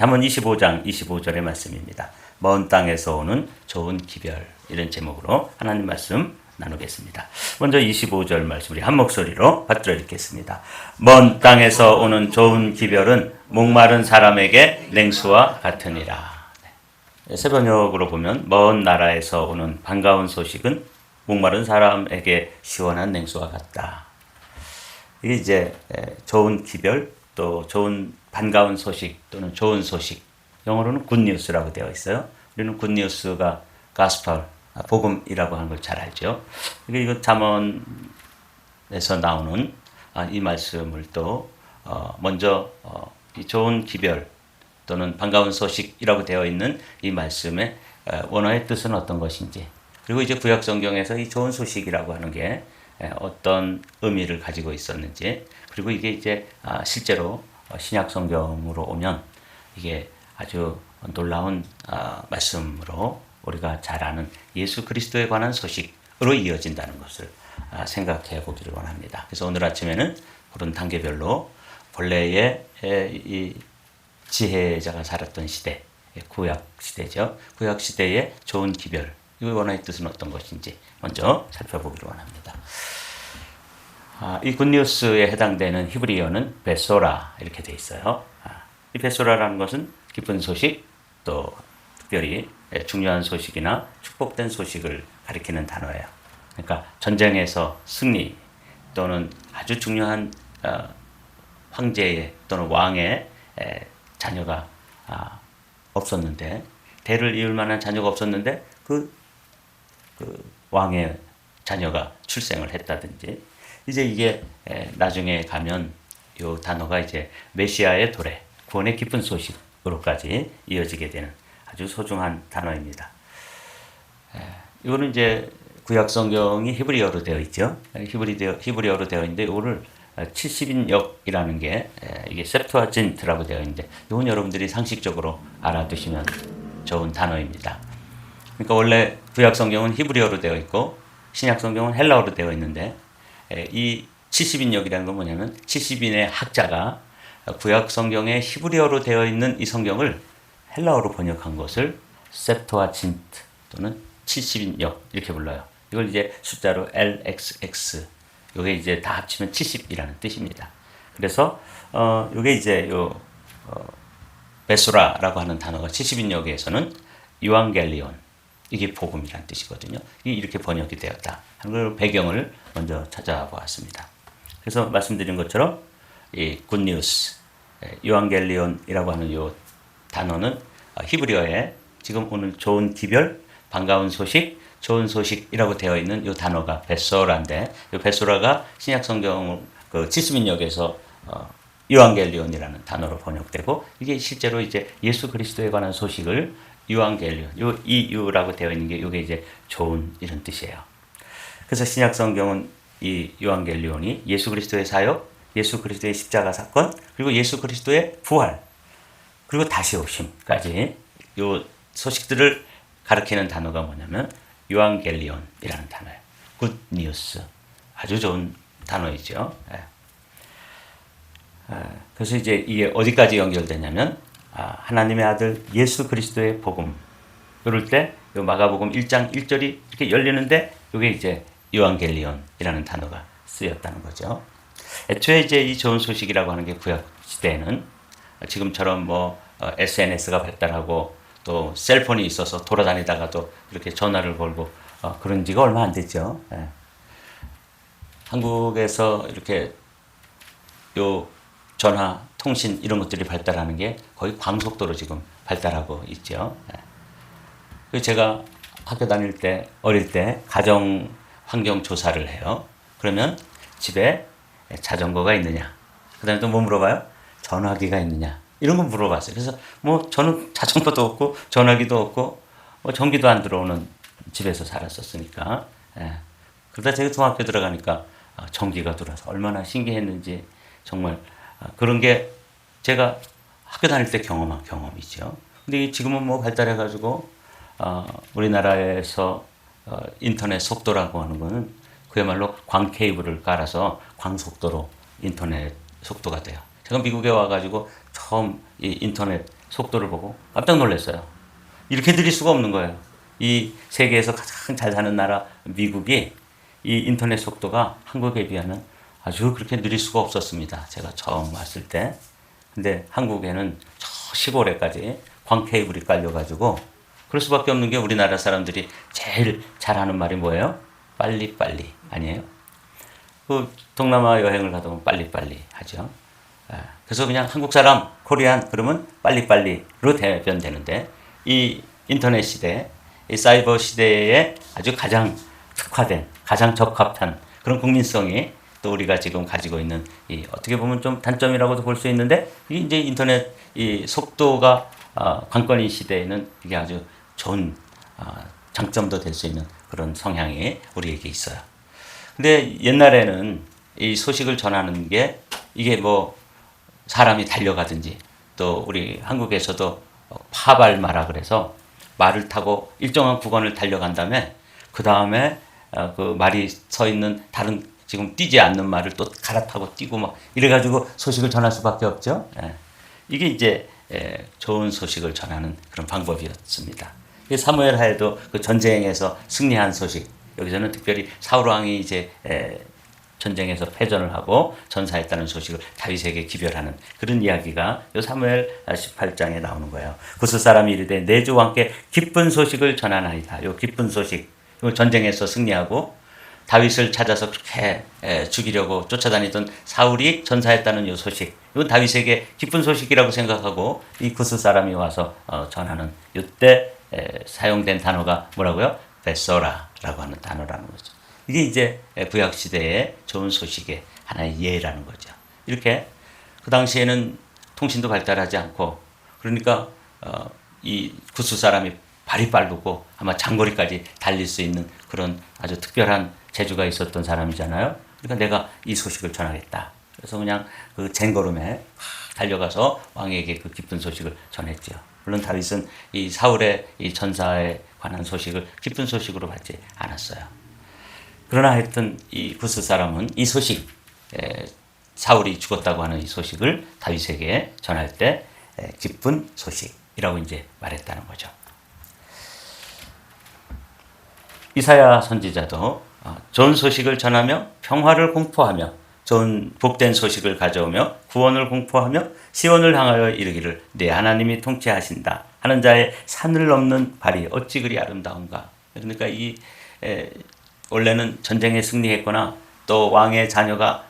잠언 25장 25절의 말씀입니다. 먼 땅에서 오는 좋은 기별, 이런 제목으로 하나님 말씀 나누겠습니다. 먼저 25절 말씀 우리 한 목소리로 받들어 읽겠습니다. 먼 땅에서 오는 좋은 기별은 목마른 사람에게 냉수와 같으니라. 새번역으로 보면 먼 나라에서 오는 반가운 소식은 목마른 사람에게 시원한 냉수와 같다. 이게 이제 좋은 기별, 또 좋은 반가운 소식 또는 좋은 소식, 영어로는 굿뉴스라고 되어 있어요. 우리는 굿뉴스가 가스펠, 복음이라고 하는 걸 잘 알죠. 이거 잠언에서 나오는 이 말씀을 또 먼저 이 좋은 기별 또는 반가운 소식이라고 되어 있는 이 말씀의 원어의 뜻은 어떤 것인지, 그리고 이제 구약 성경에서 이 좋은 소식이라고 하는 게 어떤 의미를 가지고 있었는지, 그리고 이게 이제 실제로 신약 성경으로 오면 이게 아주 놀라운 말씀으로 우리가 잘 아는 예수 그리스도에 관한 소식으로 이어진다는 것을 생각해 보기를 원합니다. 그래서 오늘 아침에는 그런 단계별로 본래의 이 지혜자가 살았던 시대, 구약 시대죠. 구약 시대의 좋은 기별, 이 원어의 뜻은 어떤 것인지 먼저 살펴보기를 원합니다. 이 굿뉴스에 해당되는 히브리어는 베소라 이렇게 돼 있어요. 이 베소라라는 것은 기쁜 소식, 또 특별히 중요한 소식이나 축복된 소식을 가리키는 단어예요. 그러니까 전쟁에서 승리 또는 아주 중요한 황제의 또는 왕의 자녀가 없었는데, 대를 이을 만한 자녀가 없었는데 그 왕의 자녀가 출생을 했다든지, 이제 이게 나중에 가면 이 단어가 이제 메시아의 도래, 구원의 기쁜 소식으로까지 이어지게 되는 아주 소중한 단어입니다. 이거는 이제 구약 성경이 히브리어로 되어 있죠. 히브리어로 되어 있는데 이거를 70인역이라는 게 이게 septuagint라고 되어 있는데, 이건 여러분들이 상식적으로 알아두시면 좋은 단어입니다. 그러니까 원래 구약 성경은 히브리어로 되어 있고 신약 성경은 헬라어로 되어 있는데, 이 70인역이라는 건 뭐냐면 70인의 학자가 구약 성경에 히브리어로 되어 있는 이 성경을 헬라어로 번역한 것을 septuagint 또는 70인역 이렇게 불러요. 이걸 이제 숫자로 LXX, 이게 이제 다 합치면 70이라는 뜻입니다. 그래서 이게 이제 베소라라고 하는 단어가 70인역에서는 유앙겔리온, 이게 복음이라는 뜻이거든요. 이렇게 번역이 되었다 하는 걸 배경을 먼저 찾아보았습니다. 그래서 말씀드린 것처럼 이 굿뉴스, 유앙겔리온이라고 하는 이 단어는 히브리어에 지금 오늘 좋은 기별, 반가운 소식, 좋은 소식이라고 되어 있는 이 단어가 베소라인데, 이 베소라가 신약 성경 그 70인역에서 유앙겔리온이라는 단어로 번역되고, 이게 실제로 이제 예수 그리스도에 관한 소식을 유앙겔리온, 이 유라고 되어 있는 게 이게 이제 좋은 이런 뜻이에요. 그래서 신약 성경은 이 유앙겔리온이 예수 그리스도의 사역, 예수 그리스도의 십자가 사건, 그리고 예수 그리스도의 부활, 그리고 다시 오심까지 이 소식들을 가리키는 단어가 뭐냐면 유앙겔리온이라는 단어예요. 굿뉴스, 아주 좋은 단어이죠. 그래서 이제 이게 어디까지 연결되냐면 하나님의 아들 예수 그리스도의 복음, 그럴 때 마가복음 1장 1절이 이렇게 열리는데 이게 이제 유앙겔리온이라는 단어가 쓰였다는 거죠. 애초에 이제 이 좋은 소식이라고 하는 게 구약 시대에는 지금처럼 뭐 SNS가 발달하고 또 셀폰이 있어서 돌아다니다가도 이렇게 전화를 걸고 그런 지가 얼마 안 됐죠. 한국에서 이렇게 요 전화, 통신 이런 것들이 발달하는 게 거의 광속도로 지금 발달하고 있죠. 제가 학교 다닐 때, 어릴 때 가정 환경 조사를 해요. 그러면 집에 자전거가 있느냐, 그 다음에 또 뭐 물어봐요? 전화기가 있느냐, 이런 거 물어봤어요. 그래서 뭐 저는 자전거도 없고 전화기도 없고 뭐 전기도 안 들어오는 집에서 살았었으니까. 그러다 제가 중학교 들어가니까 전기가 들어와서 얼마나 신기했는지, 정말 그런 게 제가 학교 다닐 때 경험한 경험이죠. 근데 지금은 뭐 발달해가지고 우리나라에서 인터넷 속도라고 하는 거는 그야말로 광 케이블을 깔아서 광속도로 인터넷 속도가 돼요. 제가 미국에 와가지고 처음 이 인터넷 속도를 보고 깜짝 놀랐어요. 이렇게 느릴 수가 없는 거예요. 이 세계에서 가장 잘 사는 나라 미국이 이 인터넷 속도가 한국에 비하면 아주 그렇게 느릴 수가 없었습니다. 제가 처음 왔을 때. 근데 한국에는 저 시골에까지 광 케이블이 깔려가지고 그럴 수밖에 없는 게 우리나라 사람들이 제일 잘하는 말이 뭐예요? 빨리빨리 아니에요? 그 동남아 여행을 가다 보면 빨리빨리 하죠. 그래서 그냥 한국 사람 코리안 그러면 빨리빨리로 대변되는데 이 인터넷 시대, 이 사이버 시대에 아주 가장 특화된, 가장 적합한 그런 국민성이 또 우리가 지금 가지고 있는 이 어떻게 보면 좀 단점이라고도 볼 수 있는데 이게 이제 인터넷 이 속도가 관건인 시대에는 이게 아주 좋은 장점도 될 수 있는 그런 성향이 우리에게 있어요. 근데 옛날에는 이 소식을 전하는 게 이게 뭐 사람이 달려가든지 또 우리 한국에서도 파발마라 그래서 말을 타고 일정한 구간을 달려간 다음에 그 다음에 그 말이 서 있는 다른 지금 뛰지 않는 말을 또 갈아타고 뛰고 막 이래가지고 소식을 전할 수밖에 없죠. 이게 이제 좋은 소식을 전하는 그런 방법이었습니다. 사무엘 하에도 그 전쟁에서 승리한 소식, 여기서는 특별히 사울 왕이 이제 전쟁에서 패전을 하고 전사했다는 소식을 다윗에게 기별하는 그런 이야기가 요 사무엘 18장에 나오는 거예요. 구스 사람이 이르되 내 주 왕께 기쁜 소식을 전하나이다. 요 기쁜 소식, 요 전쟁에서 승리하고 다윗을 찾아서 그렇게 죽이려고 쫓아다니던 사울이 전사했다는 요 소식, 이건 다윗에게 기쁜 소식이라고 생각하고 이 구스 사람이 와서 전하는 이때 사용된 단어가 뭐라고요? 베소라라고 하는 단어라는 거죠. 이게 이제 구약 시대의 좋은 소식의 하나의 예라는 거죠. 이렇게 그 당시에는 통신도 발달하지 않고 그러니까 이 구스 사람이 발이 빠르고 아마 장거리까지 달릴 수 있는 그런 아주 특별한 재주가 있었던 사람이잖아요. 그러니까 내가 이 소식을 전하겠다. 그래서 그냥 그 쟁걸음에 달려가서 왕에게 그 기쁜 소식을 전했죠. 물론 다윗은 이 사울의 이 전사에 관한 소식을 기쁜 소식으로 받지 않았어요. 그러나 하여튼 이 구스 사람은 이 소식, 사울이 죽었다고 하는 이 소식을 다윗에게 전할 때 기쁜 소식이라고 이제 말했다는 거죠. 이사야 선지자도 좋은 소식을 전하며 평화를 공포하며 좋은 복된 소식을 가져오며 구원을 공포하며 시온을 향하여 이르기를 네 하나님이 통치하신다 하는 자의 산을 넘는 발이 어찌 그리 아름다운가. 그러니까 이 원래는 전쟁에 승리했거나 또 왕의 자녀가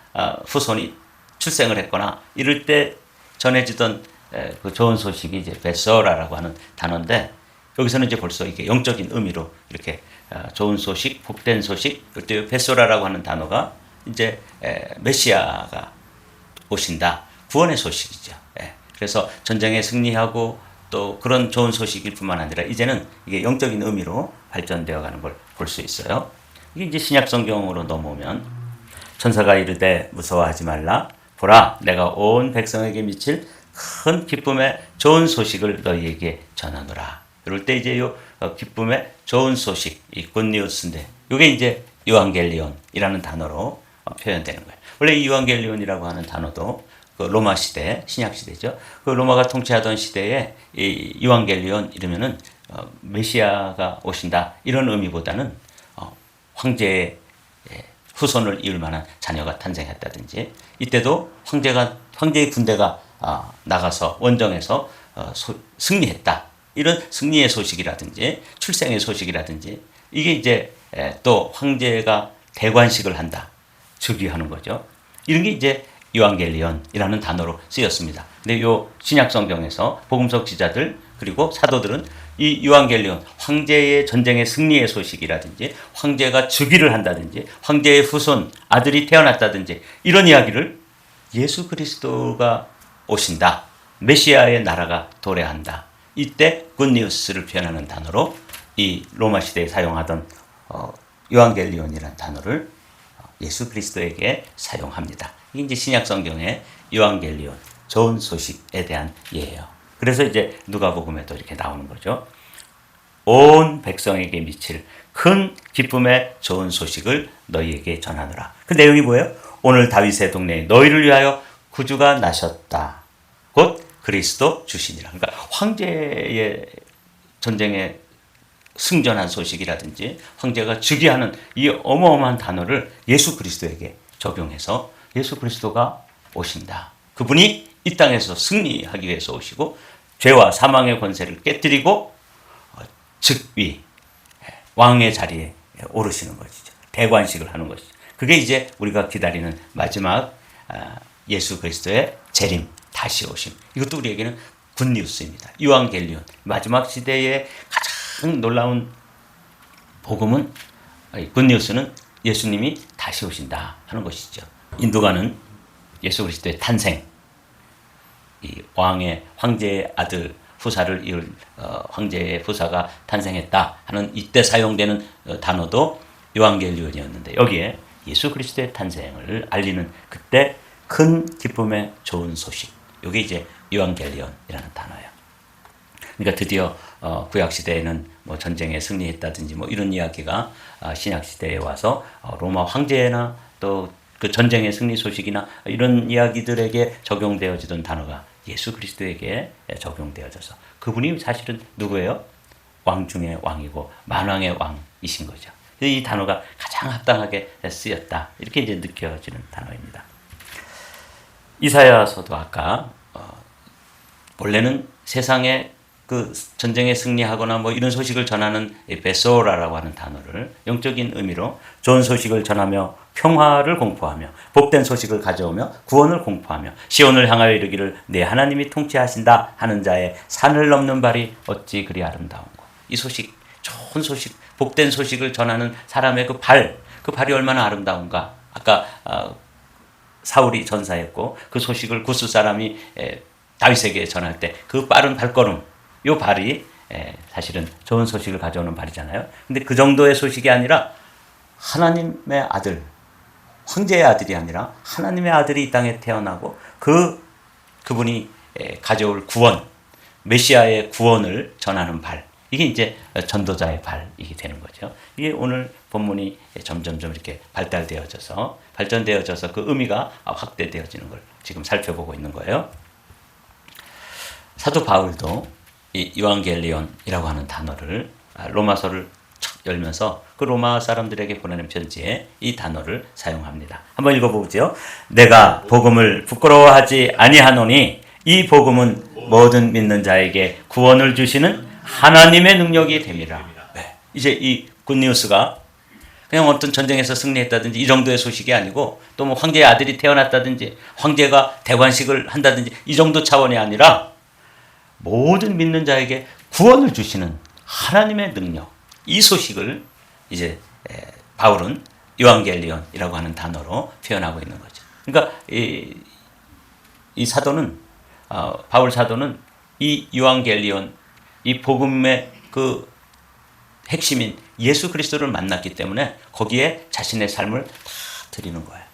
후손이 출생을 했거나 이럴 때 전해지던 그 좋은 소식이 이제 베소라라고 하는 단어인데 여기서는 이제 벌써 이게 영적인 의미로 이렇게 좋은 소식, 복된 소식, 이때 베소라라고 하는 단어가 이제 메시아가 오신다, 구원의 소식이죠. 그래서 전쟁에 승리하고 또 그런 좋은 소식일 뿐만 아니라 이제는 이게 영적인 의미로 발전되어 가는 걸 볼 수 있어요. 이게 이제 신약 성경으로 넘어오면 천사가 이르되 무서워하지 말라 보라 내가 온 백성에게 미칠 큰 기쁨의 좋은 소식을 너희에게 전하노라. 이럴 때 이제 요 기쁨의 좋은 소식, 이 굿뉴스인데 이게 이제 유앙겔리온이라는 단어로 표현되는 거예요. 원래 이 유앙겔리온이라고 하는 단어도 그 로마 시대, 신약 시대죠. 그 로마가 통치하던 시대에 이 유앙겔리온 이러면은 메시아가 오신다 이런 의미보다는 황제의 후손을 이을 만한 자녀가 탄생했다든지 이때도 황제의 군대가 나가서 원정에서 승리했다. 이런 승리의 소식이라든지 출생의 소식이라든지 이게 이제 또 황제가 대관식을 한다. 즉위하는 거죠. 이런 게 이제 유앙겔리온이라는 단어로 쓰였습니다. 근데 요 신약 성경에서 복음서 기자들 그리고 사도들은 이 유앙겔리온 황제의 전쟁의 승리의 소식이라든지 황제가 즉위를 한다든지 황제의 후손 아들이 태어났다든지 이런 이야기를 예수 그리스도가 오신다. 메시아의 나라가 도래한다. 이때 굿뉴스를 표현하는 단어로 이 로마 시대에 사용하던 유앙겔리온이라는 단어를 예수 그리스도에게 사용합니다. 이게 이제 신약 성경의 유앙겔리온, 좋은 소식에 대한 예예요. 그래서 이제 누가복음에도 이렇게 나오는 거죠. 온 백성에게 미칠 큰 기쁨의 좋은 소식을 너희에게 전하노라. 그 내용이 뭐예요? 오늘 다윗의 동네에 너희를 위하여 구주가 나셨다. 곧 그리스도 주시니라. 그러니까 황제의 전쟁에 승전한 소식이라든지 황제가 즉위하는 이 어마어마한 단어를 예수 그리스도에게 적용해서 예수 그리스도가 오신다. 그분이 이 땅에서 승리하기 위해서 오시고 죄와 사망의 권세를 깨뜨리고 즉위, 왕의 자리에 오르시는 것이죠. 대관식을 하는 것이죠. 그게 이제 우리가 기다리는 마지막 예수 그리스도의 재림, 다시 오심. 이것도 우리에게는 굿뉴스입니다. 유앙겔리온, 마지막 시대의 가장 놀라운 복음은, 굿뉴스는 예수님이 다시 오신다 하는 것이죠. 인도가는 예수 그리스도의 탄생, 이 왕의 황제의 아들 후사를 이을 황제의 후사가 탄생했다 하는 이때 사용되는 단어도 요한겔리온이었는데, 여기에 예수 그리스도의 탄생을 알리는 그때 큰 기쁨의 좋은 소식, 이게 이제 요한겔리온이라는 단어예요. 그러니까 드디어 구약 시대에는 뭐 전쟁에 승리했다든지 뭐 이런 이야기가 신약 시대에 와서 로마 황제나 또 그 전쟁의 승리 소식이나 이런 이야기들에게 적용되어지던 단어가 예수 그리스도에게 적용되어져서 그분이 사실은 누구예요? 왕 중의 왕이고 만왕의 왕이신 거죠. 이 단어가 가장 합당하게 쓰였다, 이렇게 이제 느껴지는 단어입니다. 이사야서도 아까 원래는 세상에 그 전쟁에 승리하거나 뭐 이런 소식을 전하는 베소라라고 하는 단어를 영적인 의미로 좋은 소식을 전하며 평화를 공포하며 복된 소식을 가져오며 구원을 공포하며 시온을 향하여 이르기를 내 하나님이 통치하신다 하는 자의 산을 넘는 발이 어찌 그리 아름다운고. 이 소식, 좋은 소식, 복된 소식을 전하는 사람의 그 발이 얼마나 아름다운가. 아까 사울이 전사했고 그 소식을 구스 사람이 다윗에게 전할 때 그 빠른 발걸음, 요 발이 사실은 좋은 소식을 가져오는 발이잖아요. 근데 그 정도의 소식이 아니라 하나님의 아들, 황제의 아들이 아니라 하나님의 아들이 이 땅에 태어나고 그분이 가져올 구원, 메시아의 구원을 전하는 발, 이게 이제 전도자의 발이게 되는 거죠. 이게 오늘 본문이 점점점 이렇게 발전되어져서 그 의미가 확대되어지는 걸 지금 살펴보고 있는 거예요. 사도 바울도 이 요한겔리온이라고 하는 단어를 로마서를 척 열면서 그 로마 사람들에게 보내는 편지에 이 단어를 사용합니다. 한번 읽어보죠. 내가 복음을 부끄러워하지 아니하노니 이 복음은 모든 믿는 자에게 구원을 주시는 하나님의 능력이 됨이라. 네. 이제 이 굿뉴스가 그냥 어떤 전쟁에서 승리했다든지 이 정도의 소식이 아니고 또 뭐 황제의 아들이 태어났다든지 황제가 대관식을 한다든지 이 정도 차원이 아니라 모든 믿는 자에게 구원을 주시는 하나님의 능력, 이 소식을 이제 바울은 요한겔리온이라고 하는 단어로 표현하고 있는 거죠. 그러니까 이 사도는 바울 사도는 이 요한겔리온, 이 복음의 그 핵심인 예수 그리스도를 만났기 때문에 거기에 자신의 삶을 다 드리는 거예요.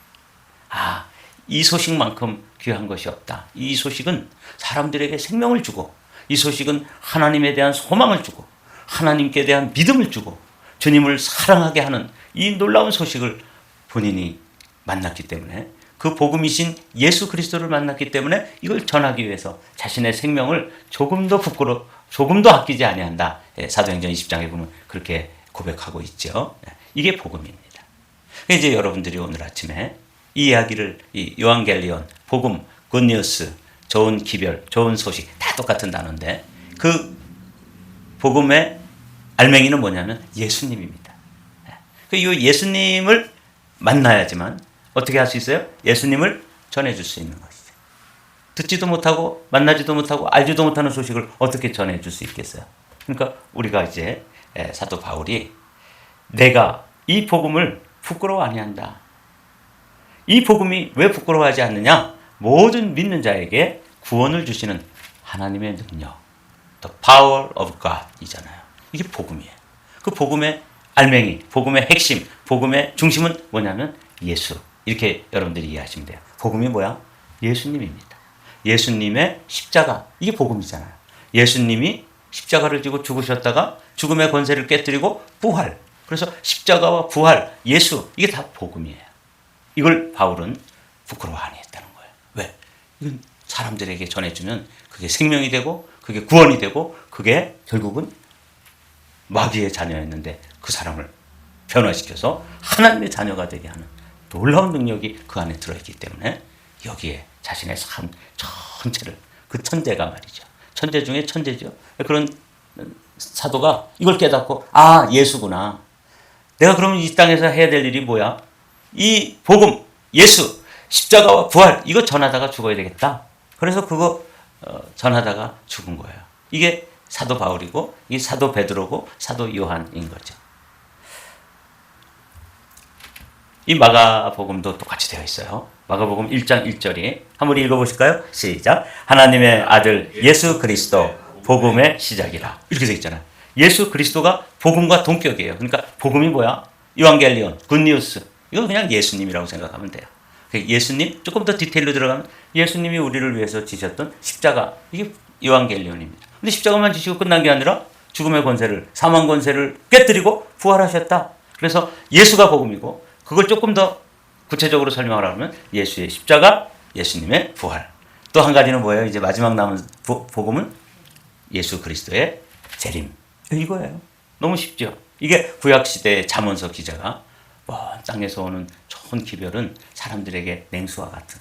이 소식만큼 귀한 것이 없다. 이 소식은 사람들에게 생명을 주고, 이 소식은 하나님에 대한 소망을 주고, 하나님께 대한 믿음을 주고, 주님을 사랑하게 하는 이 놀라운 소식을 본인이 만났기 때문에, 그 복음이신 예수 그리스도를 만났기 때문에 이걸 전하기 위해서 자신의 생명을 조금도 아끼지 아니한다. 사도행전 20장에 보면 그렇게 고백하고 있죠. 이게 복음입니다. 이제 여러분들이 오늘 아침에 이 이야기를, 이 요한겔리온, 복음, 굿뉴스, 좋은 기별, 좋은 소식, 다 똑같은 단어인데 그 복음의 알맹이는 뭐냐면 예수님입니다. 이 예수님을 만나야지만 어떻게 할 수 있어요? 예수님을 전해줄 수 있는 것이죠. 듣지도 못하고 만나지도 못하고 알지도 못하는 소식을 어떻게 전해줄 수 있겠어요? 그러니까 우리가 이제 사도 바울이 내가 이 복음을 부끄러워 아니한다. 이 복음이 왜 부끄러워하지 않느냐? 모든 믿는 자에게 구원을 주시는 하나님의 능력, the power of God 이잖아요. 이게 복음이에요. 그 복음의 알맹이, 복음의 핵심, 복음의 중심은 뭐냐면 예수. 이렇게 여러분들이 이해하시면 돼요. 복음이 뭐야? 예수님입니다. 예수님의 십자가, 이게 복음이잖아요. 예수님이 십자가를 지고 죽으셨다가 죽음의 권세를 깨뜨리고 부활. 그래서 십자가와 부활, 예수, 이게 다 복음이에요. 이걸 바울은 부끄러워 안 했다는 거예요. 왜? 이건 사람들에게 전해주면 그게 생명이 되고 그게 구원이 되고 그게 결국은 마귀의 자녀였는데 그 사람을 변화시켜서 하나님의 자녀가 되게 하는 놀라운 능력이 그 안에 들어있기 때문에 여기에 자신의 삶 전체를 그 천재가 말이죠. 천재 중에 천재죠. 그런 사도가 이걸 깨닫고 아 예수구나. 내가 그러면 이 땅에서 해야 될 일이 뭐야? 이 복음 예수 십자가와 부활 이거 전하다가 죽어야 되겠다. 그래서 그거 전하다가 죽은 거예요. 이게 사도 바울이고 이 사도 베드로고 사도 요한인 거죠. 이 마가복음도 똑같이 되어 있어요. 마가복음 1장 1절이 한번 읽어보실까요? 시작. 하나님의 아들 예수 그리스도 복음의 시작이라. 이렇게 되어 있잖아요. 예수 그리스도가 복음과 동격이에요. 그러니까 복음이 뭐야? 이완겔리온, 굿뉴스. 이건 그냥 예수님이라고 생각하면 돼요. 예수님, 조금 더 디테일로 들어가면 예수님이 우리를 위해서 지셨던 십자가. 이게 이완겔리온입니다. 근데 십자가만 지시고 끝난 게 아니라 죽음의 권세를, 사망 권세를 깨뜨리고 부활하셨다. 그래서 예수가 복음이고 그걸 조금 더 구체적으로 설명을 하면 예수의 십자가, 예수님의 부활. 또 한 가지는 뭐예요? 이제 마지막 남은 복음은 예수 그리스도의 재림. 이거예요. 너무 쉽죠? 이게 구약시대의 잠언서 기자가 먼 땅에서 오는 좋은 기별은 사람들에게 냉수와 같은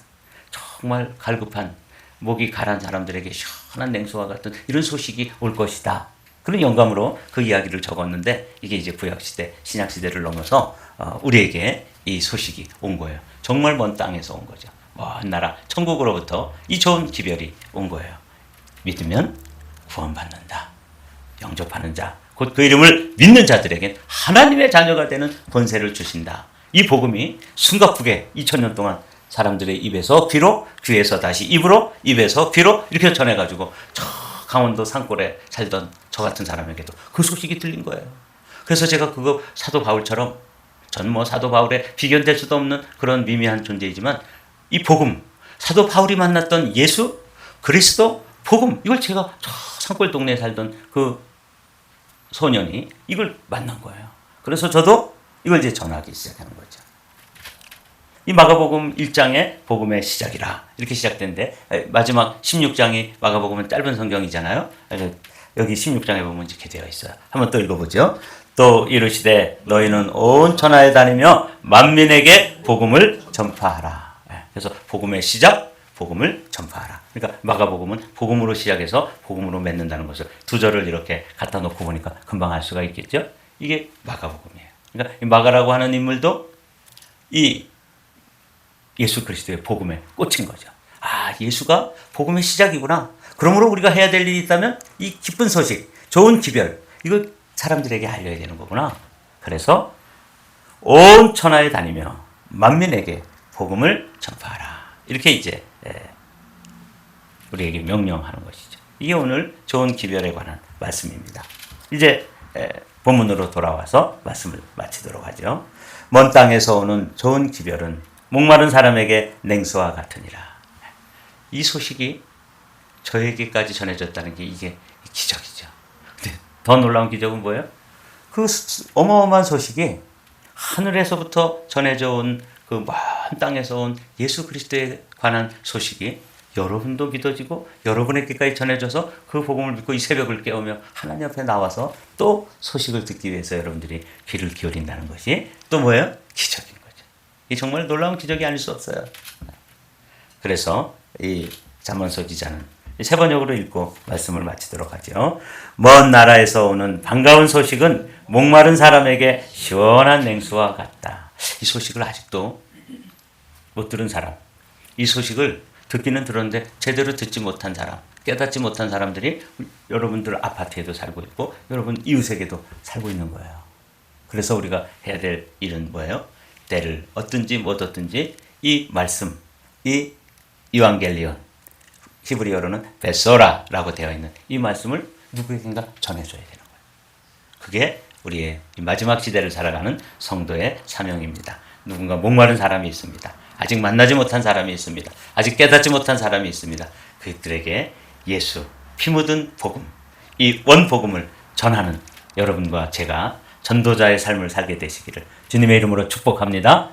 정말 갈급한 목이 가란 사람들에게 시원한 냉수와 같은 이런 소식이 올 것이다. 그런 영감으로 그 이야기를 적었는데 이게 이제 구약시대, 신약시대를 넘어서 우리에게 이 소식이 온 거예요. 정말 먼 땅에서 온 거죠. 먼 나라, 천국으로부터 이 좋은 기별이 온 거예요. 믿으면 구원받는다. 영접하는 자, 곧 그 이름을 믿는 자들에겐 하나님의 자녀가 되는 권세를 주신다. 이 복음이 숨가쁘게 2000년 동안 사람들의 입에서 귀로, 귀에서 다시 입으로, 입에서 귀로 이렇게 전해가지고 저 강원도 산골에 살던 저 같은 사람에게도 그 소식이 들린 거예요. 그래서 제가 그거 사도 바울처럼 전 뭐 사도 바울에 비견될 수도 없는 그런 미미한 존재이지만 이 복음, 사도 바울이 만났던 예수, 그리스도, 복음 이걸 제가 저 산골 동네에 살던 그 소년이 이걸 만난 거예요. 그래서 저도 이걸 이제 전하기 시작하는 거죠. 이 마가복음 1장의 복음의 시작이라 이렇게 시작되는데 마지막 16장이 마가복음은 짧은 성경이잖아요. 여기 16장에 보면 이렇게 되어 있어요. 한번 또 읽어보죠. 또 이르시되 너희는 온 천하에 다니며 만민에게 복음을 전파하라. 그래서 복음의 시작, 복음을 전파하라. 그러니까 마가복음은 복음으로 시작해서 복음으로 맺는다는 것을 두 절을 이렇게 갖다 놓고 보니까 금방 알 수가 있겠죠. 이게 마가복음이에요. 그러니까 이 마가라고 하는 인물도 이 예수 그리스도의 복음에 꽂힌 거죠. 아, 예수가 복음의 시작이구나. 그러므로 우리가 해야 될 일이 있다면 이 기쁜 소식, 좋은 기별, 이거 사람들에게 알려야 되는 거구나. 그래서 온 천하에 다니며 만민에게 복음을 전파하라. 이렇게 이제 우리에게 명령하는 것이죠. 이게 오늘 좋은 기별에 관한 말씀입니다. 이제 본문으로 돌아와서 말씀을 마치도록 하죠. 먼 땅에서 오는 좋은 기별은 목마른 사람에게 냉수와 같으니라. 이 소식이 저에게까지 전해졌다는 게 이게 기적이죠. 근데 더 놀라운 기적은 뭐예요? 그 어마어마한 소식이 하늘에서부터 전해져 온 그 먼 땅에서 온 예수 그리스도에 관한 소식이 여러분도 믿어지고 여러분에게까지 전해져서 그 복음을 믿고 이 새벽을 깨우며 하나님 앞에 나와서 또 소식을 듣기 위해서 여러분들이 귀를 기울인다는 것이 또 뭐예요? 기적인 거죠. 이 정말 놀라운 기적이 아닐 수 없어요. 그래서 이 잠언서 기자는 세 번역으로 읽고 말씀을 마치도록 하죠. 먼 나라에서 오는 반가운 소식은 목마른 사람에게 시원한 냉수와 같다. 이 소식을 아직도 못 들은 사람, 이 소식을 듣기는 들었는데 제대로 듣지 못한 사람, 깨닫지 못한 사람들이 여러분들 아파트에도 살고 있고 여러분 이웃에게도 살고 있는 거예요. 그래서 우리가 해야 될 일은 뭐예요? 때를 얻든지 못 얻든지 이 말씀, 이 이완겔리온, 히브리어로는 베소라라고 되어 있는 이 말씀을 누구에겐가 전해줘야 되는 거예요. 그게 우리의 마지막 시대를 살아가는 성도의 사명입니다. 누군가 목마른 사람이 있습니다. 아직 만나지 못한 사람이 있습니다. 아직 깨닫지 못한 사람이 있습니다. 그들에게 예수, 피 묻은 복음, 이 원복음을 전하는 여러분과 제가 전도자의 삶을 살게 되시기를 주님의 이름으로 축복합니다.